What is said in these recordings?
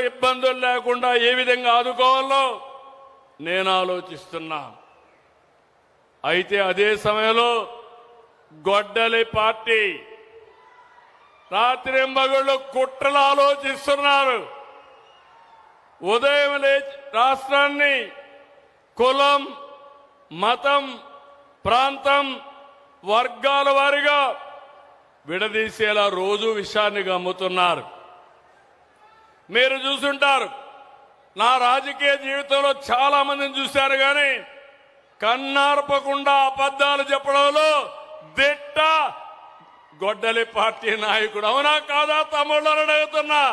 ఇబ్బందులు లేకుండా ఏ విధంగా ఆదుకోవాలో నేను ఆలోచిస్తున్నా. అయితే అదే సమయంలో గొడ్డలి పార్టీ రాత్రింబగళ్ళు కుట్రలు ఆలోచిస్తున్నారు. ఉదయం లేచి రాష్ట్రాన్ని కులం, మతం, ప్రాంతం, వర్గాల వారిగా విడదీసేలా రోజు విషయాన్ని గమ్ముతున్నారు. మీరు చూసుంటారు, నా రాజకీయ జీవితంలో చాలా మందిని చూశారు, కానీ కన్నార్పకుండా అబద్ధాలు చెప్పడంలో దిట్ట గొడ్డలి పార్టీ నాయకుడు. అవునా కాదా తమ్ముళ్ళని అడుగుతున్నా.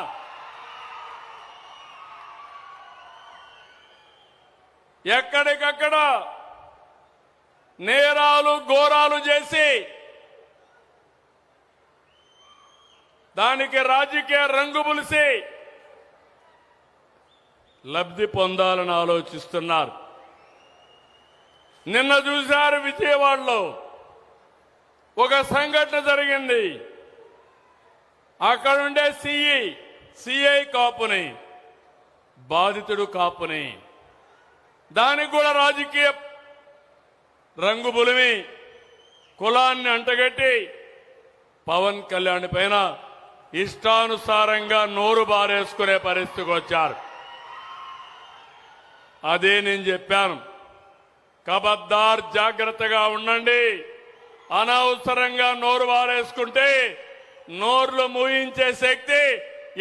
ఎక్కడికక్కడ నేరాలు ఘోరాలు చేసి దానికి రాజకీయ రంగు పులిసి లబ్ధి పొందాలని ఆలోచిస్తున్నారు. నిన్న చూశారు విజయవాడలో ఒక సంఘటన జరిగింది. అక్కడుండే సిఐ కాపుని, బాధితుడు కాపుని, దానికి కూడా రాజకీయ రంగు పులిమి కులాన్ని అంటగట్టి పవన్ కళ్యాణ్ పైన ఇష్టానుసారంగా నోరు బారేసుకునే పరిస్థితికి వచ్చారు. అదే నేను చెప్పాను, ఖబర్దార్ జాగ్రత్తగా ఉండండి. అనవసరంగా నోరు బారేసుకుంటే నోర్లు మూయించే శక్తి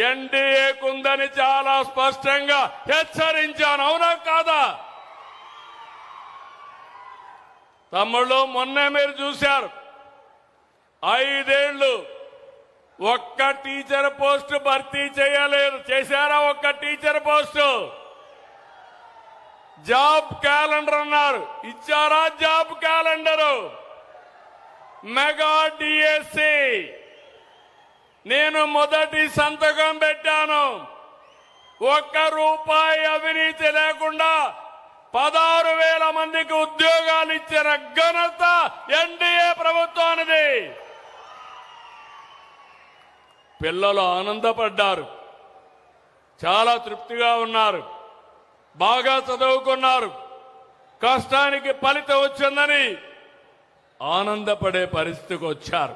ఎన్డీఏకుందని చాలా స్పష్టంగా హెచ్చరించాను. అవునా కాదా తమ్ముళ్ళు? మొన్నే మీరు చూశారు, 5 ఏళ్లు ఒక్క టీచర్ పోస్టు భర్తీ చేయలేరు. చేశారా ఒక్క టీచర్ పోస్టు? జాబ్ క్యాలెండర్ అన్నారు, ఇచ్చారా జాబ్ క్యాలెండరు? మెగా డిఎస్సి నేను మొదటి సంతకం పెట్టాను. ₹1 అవినీతి లేకుండా 16,000 మందికి ఉద్యోగాలు ఇచ్చిన ఘనత ఎన్డీఏ ప్రభుత్వానిది. పిల్లలు ఆనందపడ్డారు, చాలా తృప్తిగా ఉన్నారు, బాగా చదువుకున్నారు, కష్టానికి ఫలితం వచ్చిందని ఆనందపడే పరిస్థితికి వచ్చారు.